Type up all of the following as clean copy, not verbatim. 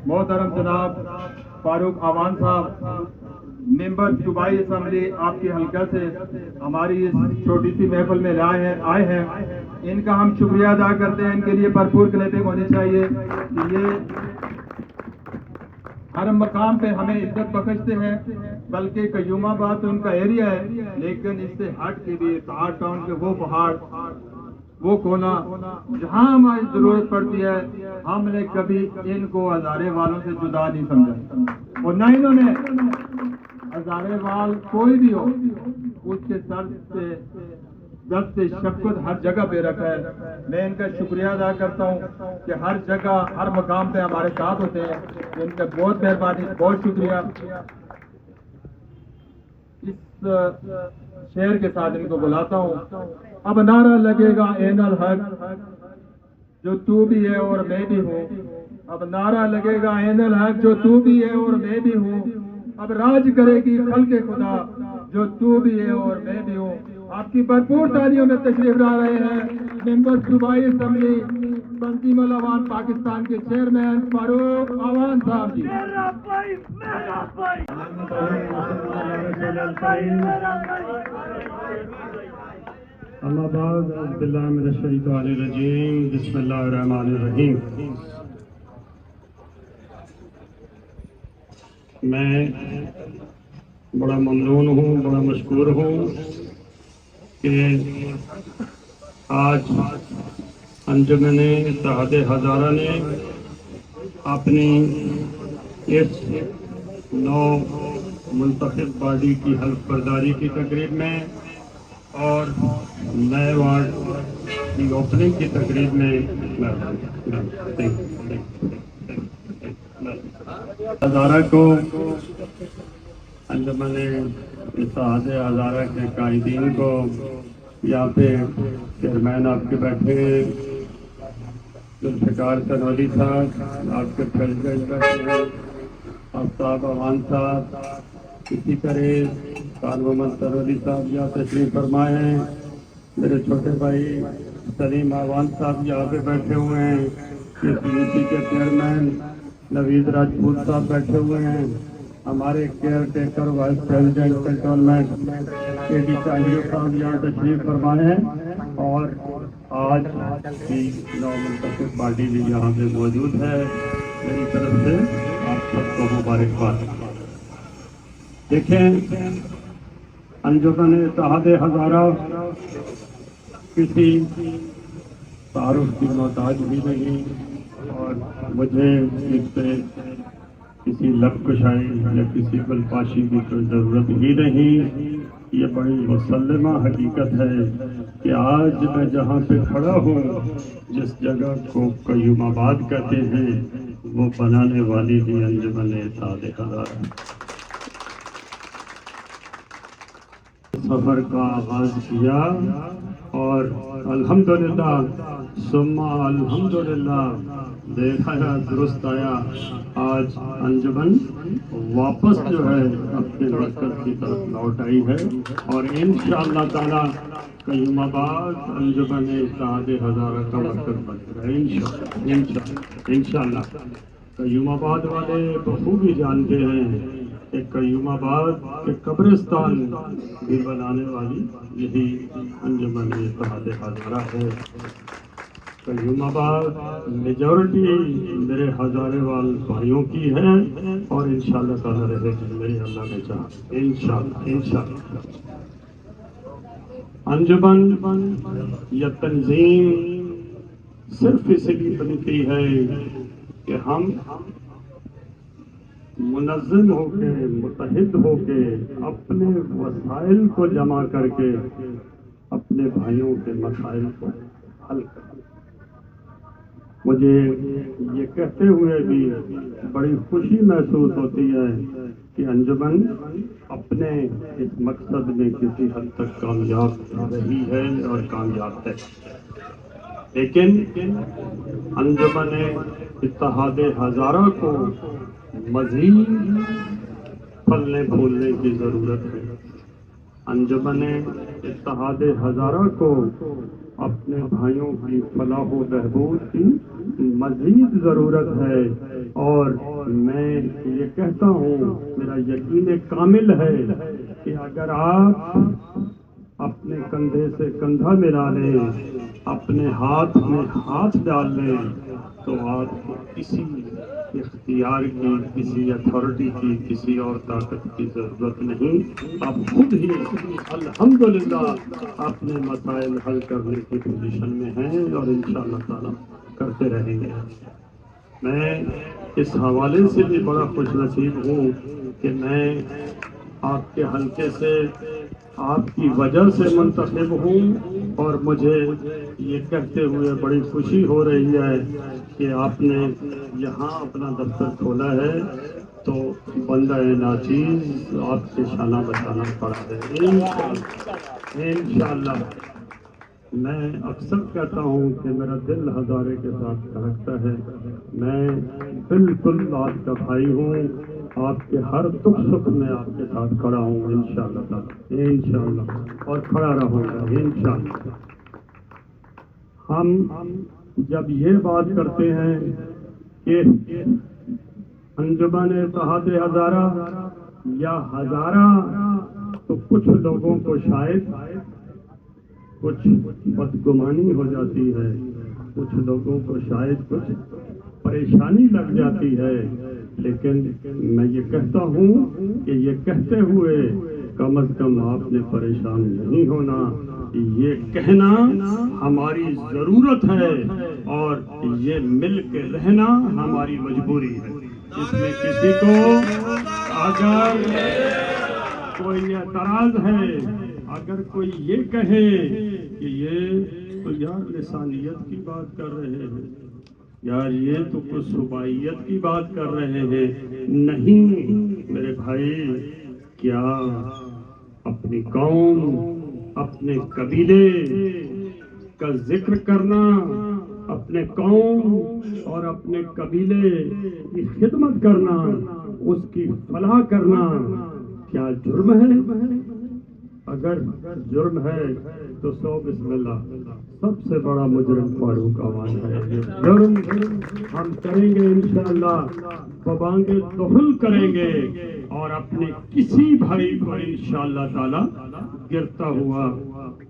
محترم جناب فاروق اعوان صاحب ممبر صوبائی اسمبلی آپ کے حلقہ سے ہماری اس چھوٹی سی محفل میں آئے ہیں، ان کا ہم شکریہ ادا کرتے ہیں. ان کے لیے بھرپور کلیپنگ ہونی چاہیے کہ یہ ہر مقام پہ ہمیں عزت بخشتے ہیں. بلکہ قیوم آباد تو ان کا ایریا ہے، لیکن اس سے ہٹ کے بھی اتحاد ٹاؤن کے وہ پہاڑ، وہ کونا جہاں ہماری ضرورت پڑتی ہے، ہم نے کبھی ان کو ہزارے والوں سے جدا نہیں سمجھا، اور نہ انہوں نے ہزارے وال کوئی بھی ہو اس کے سر سے دست شفقت ہر جگہ پہ رکھا ہے. میں ان کا شکریہ ادا کرتا ہوں کہ ہر جگہ ہر مقام پہ ہمارے ساتھ ہوتے ہیں. ان کا بہت مہربانی، بہت شکریہ. اس شعر کے ساتھ ان کو بلاتا ہوں. اب نعرہ لگے گا این الحق جو تو بھی ہے اور میں بھی ہوں. اب نعرہ لگے گا این الحق جو تو بھی ہے اور میں بھی ہوں. اب راج کرے گی خلق خدا جو تو بھی ہے اور میں بھی ہوں. آپ کی بھرپور تالیوں میں تشریف لا رہے ہیں ممبر صوبائی اسمبلی تنظیم الاعوان پاکستان کے چیئرمین فاروق اعوان صاحب جی. اما بعد اعوذ باللہ من الشیطان الرجیم بسم اللہ الرحمن الرحیم. میں بڑا ممنون ہوں، بڑا مشکور ہوں کہ آج انجمن اتحاد ہزارہ نے اپنی اس نو منتخب باڈی کی حلف برداری کی تقریب میں اور نئے وارڈ کی اوپننگ کی تقریب میں ہزارہ کو، انجمن اتحاد ہزارہ کے قائدین کو، یہاں پہ چیئرمین آپ کے بیٹھے ہیں، ذوالفقار سنوری صاحب آپ کے پریزیڈنٹ بیٹھے ہیں، آفتاب اعوان صاحب، اسی طرح خان محمد سنوری صاحب یہاں تشریف فرمائے ہیں، میرے چھوٹے بھائی سلیم اعوان صاحب یہاں پہ بیٹھے ہوئے ہیں، CPUC کے چیئرمین نوید راجپوت صاحب بیٹھے ہوئے ہیں، ہمارے care taker vice president cantonment AD چاہیے صاحب یہاں تشریف فرمائے ہیں، اور آج کی نو منتخب پارٹی بھی یہاں پہ موجود ہے. میری طرف سے آپ سب کو مبارکباد. دیکھیں، انجمن اتحاد ہزارہ کسی تعارف کی محتاج بھی نہیں، اور مجھے اس سے کسی لب کشائی یا کسی بلپاشی کی کوئی ضرورت ہی نہیں. یہ بڑی مسلمہ حقیقت ہے کہ آج میں جہاں پہ کھڑا ہوں، جس جگہ کو قیوم آباد کہتے ہیں، وہ بنانے والی بھی انجمن اتحاد ہزارہ. سفر کا آغاز کیا اور الحمدللہ ثم الحمدللہ دیکھا درست آیا. آج انجمن واپس جو ہے اپنے مرکز کی طرف لوٹ آئی ہے، اور انشاءاللہ تعالی قیوم آباد انجمن اتحاد ہزارہ کا مرکز بنے گا انشاءاللہ. قیوم آباد والے بخوبی جانتے ہیں کہ قیوم آباد کے قبرستان بھی بنانے والی یہی انجمن اتحاد ہزارہ ہے. قیوم آباد میجورٹی میرے ہزارے وال بھائیوں کی ہے، اور انشاءاللہ تعالیٰ رہے گی میری اللہ نے چاہا انشاءاللہ. انجمن یا تنظیم صرف اس لیے بنتی ہے کہ ہم منظم ہو کے، متحد ہو کے، اپنے وسائل کو جمع کر کے اپنے بھائیوں کے مسائل کو حل کریں. مجھے یہ کہتے ہوئے بھی بڑی خوشی محسوس ہوتی ہے کہ انجمن اپنے اس مقصد میں کسی حد تک کامیاب رہی ہے اور کامیاب ہے. لیکن انجمن اتحاد ہزارہ کو مزید پھلنے پھولنے کی ضرورت ہے. انجمن اتحاد ہزارہ کو اپنے بھائیوں کی فلاح و بہبود کی مزید ضرورت ہے، اور میں یہ کہتا ہوں، میرا یقین کامل ہے کہ اگر آپ اپنے کندھے سے کندھا ملا لیں، اپنے ہاتھ میں ہاتھ ڈال لیں، تو آپ کو کسی اختیار کی، کسی اتھارٹی کی، کسی اور طاقت کی ضرورت نہیں۔ آپ خود ہی الحمدللہ اپنے مسائل حل کرنے کی پوزیشن میں ہیں اور انشاءاللہ تعالی کرتے رہیں گے۔ میں اس حوالے سے بھی بڑا خوش نصیب ہوں کہ میں آپ کے حلقے سے آپ کی وجہ سے منتخب ہوں، اور مجھے یہ کہتے ہوئے بڑی خوشی ہو رہی ہے کہ آپ نے یہاں اپنا دفتر کھولا ہے، تو بندہ ناچیز آپ کے شانہ بشانہ پڑا ہے انشاءاللہ۔ میں اکثر کہتا ہوں کہ میرا دل ہزارے کے ساتھ دھڑکتا ہے، میں بالکل آپ کا بھائی ہوں، آپ کے ہر دکھ سکھ میں آپ کے ساتھ کھڑا ہوں انشاءاللہ تعالی، انشاءاللہ، اور کھڑا رہوں گا انشاءاللہ۔ ہم جب یہ بات کرتے ہیں کہ انجمن اتحاد ہزارہ یا ہزارہ، تو کچھ لوگوں کو شاید کچھ بدگمانی ہو جاتی ہے، کچھ لوگوں کو شاید کچھ پریشانی لگ جاتی ہے، لیکن میں یہ کہتا ہوں کہ یہ کہتے ہوئے کم از کم آپ نے پریشان نہیں ہونا، یہ کہنا ہماری ضرورت ہے اور یہ مل کے رہنا ہماری مجبوری ہے۔ اس میں کسی کو اگر کوئی اعتراض ہے، اگر کوئی یہ کہے کہ یہ تو یار لسانیت کی بات کر رہے ہیں، یار یہ تو کچھ صوبائیت کی بات کر رہے ہیں، نہیں میرے بھائی، کیا اپنی قوم، اپنے قبیلے کا ذکر کرنا، اپنے قوم اور اپنے قبیلے کی خدمت کرنا، اس کی فلاح کرنا کیا جرم ہے؟ اگر جرم ہے تو سو بسم اللہ، سب سے بڑا مجرم فاروق عوان ہے۔ یہ جرم ہم کریں گے انشاءاللہ، ببانگ دہل کریں گے، اور اپنے کسی بھائی کو انشاءاللہ تعالی گرتا ہوا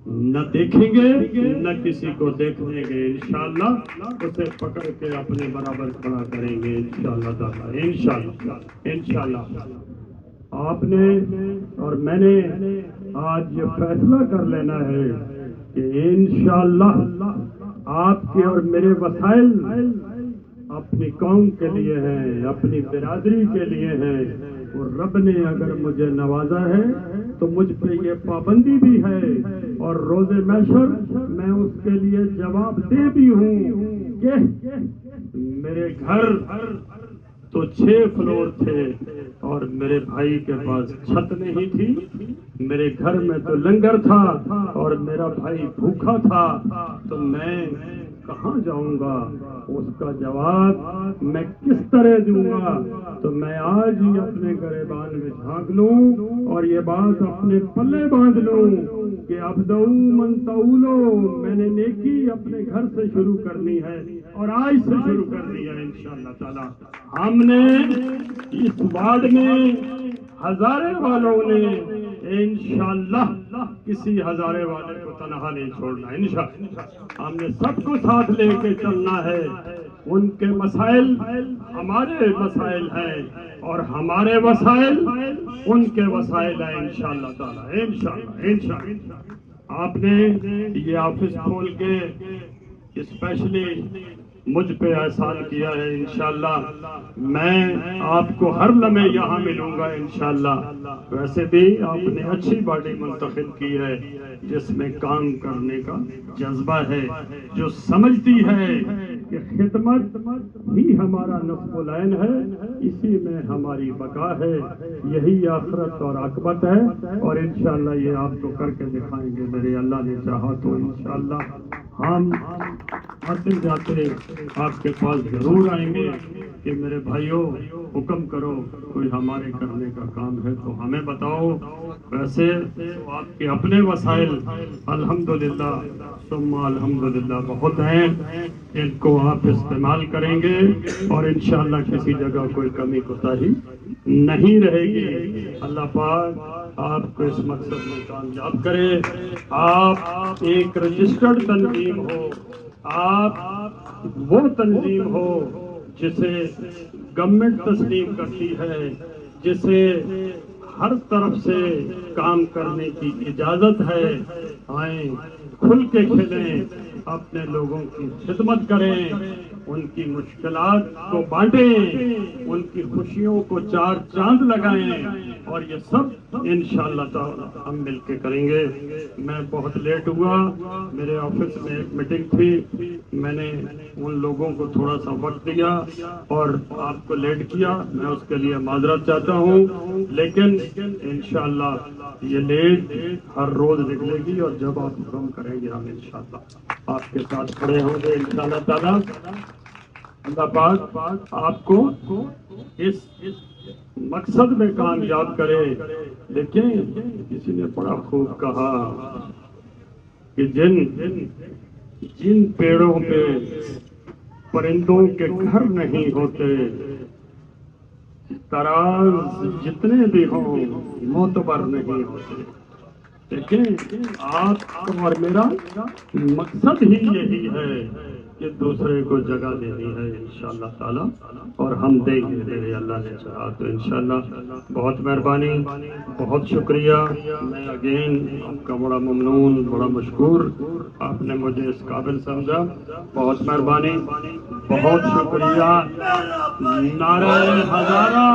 نہ دیکھیں گے، نہ کسی کو دیکھنے گے، انشاءاللہ اسے پکڑ کے اپنے برابر کھڑا کریں گے انشاءاللہ تعالی، انشاءاللہ انشاءاللہ۔ آپ نے اور میں نے آج یہ فیصلہ کر لینا ہے کہ انشاءاللہ آپ کے اور میرے وسائل اپنی قوم کے لیے ہیں، اپنی برادری کے لیے ہیں، اور رب نے اگر مجھے نوازا ہے تو مجھ پہ یہ پابندی بھی ہے، اور روز محشر میں اس کے لیے جواب دہ بھی ہوں کہ میرے گھر تو 6 فلور تھے اور میرے بھائی کے پاس چھت نہیں تھی، میرے گھر میں تو لنگر تھا اور میرا بھائی بھوکا تھا، تو میں کہاں جاؤں گا؟ اس کا جواب میں کس طرح دوں گا؟ تو میں آج ہی اپنے گریبان میں جھانک لوں اور یہ بات اپنے پلے باندھ لوں کہ ابدؤ من تعولو، میں نے نیکی اپنے گھر سے شروع کرنی ہے اور آج سے شروع کرنی ہے انشاءاللہ تعالی۔ ہم نے اس وارڈ میں ہزارے والوں نے انشاءاللہ کسی ہزارے والے کو تنہا نہیں چھوڑنا، انشاءاللہ ہم نے سب کو ساتھ لے کے چلنا ہے۔ ان کے مسائل ہمارے مسائل ہیں اور ہمارے وسائل ان کے وسائل ہیں انشاءاللہ تعالی، انشاءاللہ انشاءاللہ۔ آپ نے یہ آفس کھول کے اسپیشلی مجھ پہ احسان کیا ہے، انشاءاللہ میں آپ کو ہر لمحے یہاں ملوں گا انشاءاللہ۔ ویسے بھی آپ نے اچھی باڈی منتخب کی ہے جس میں کام کرنے کا جذبہ ہے، جو سمجھتی ہے کہ خدمت ہی ہمارا نصب العین ہے، اسی میں ہماری بقا ہے، یہی آخرت اور عاقبت ہے، اور انشاءاللہ یہ آپ کو کر کے دکھائیں گے میرے اللہ نے چاہا تو انشاءاللہ۔ ہم آتے جاتے آپ کے پاس ضرور آئیں گے، کہ میرے بھائیوں حکم کرو، کوئی ہمارے کرنے کا کام ہے تو ہمیں بتاؤ. ویسے تو آپ کے اپنے وسائل الحمدللہ ثم الحمدللہ بہت ہیں، ان کو آپ استعمال کریں گے اور انشاءاللہ کسی جگہ کوئی کمی کوتاہی نہیں رہے گی. اللہ پاک آپ کو اس مقصد میں کامیاب کرے. آپ ایک رجسٹرڈ تنظیم ہو، آپ وہ تنظیم ہو جسے گورنمنٹ تسلیم کرتی ہے، جسے ہر طرف سے کام کرنے کی اجازت ہے. آئیں کھل کے کھلیں، اپنے لوگوں کی خدمت کریں، ان کی مشکلات کو بانٹیں، ان کی خوشیوں کو چار چاند لگائیں، اور یہ سب انشاءاللہ تعالی ہم مل کے کریں گے. میں بہت لیٹ ہوا، میرے آفس میں ایک میٹنگ تھی، میں نے ان لوگوں کو تھوڑا سا وقت دیا اور آپ کو لیٹ کیا، میں اس کے لیے معذرت چاہتا ہوں. لیکن انشاءاللہ یہ لیٹ ہر روز نکلے گی، اور جب آپ حکم کریں گے ہم انشاءاللہ آپ کے ساتھ کھڑے ہوں گے انشاءاللہ تعالی. اللہ پاک آپ کو اس مقصد میں کامیاب کرے. دیکھیں کسی نے بڑا خوب کہا کہ جن پیڑوں پہ پرندوں کے گھر نہیں ہوتے، تراز جتنے بھی ہوں معتبر نہیں ہوتے. دیکھیں آپ اور میرا مقصد ہی یہی ہے کہ دوسرے کو جگہ دینی ہے انشاءاللہ تعالی، اور ہم دیں گے میرے اللہ نے چاہا تو انشاءاللہ. بہت مہربانی، بہت شکریہ. میں اگین آپ کا بڑا ممنون، بڑا مشکور، آپ نے مجھے اس قابل سمجھا. بہت مہربانی، بہت شکریہ. نعرہ Hazara.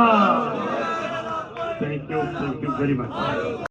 Thank you very much.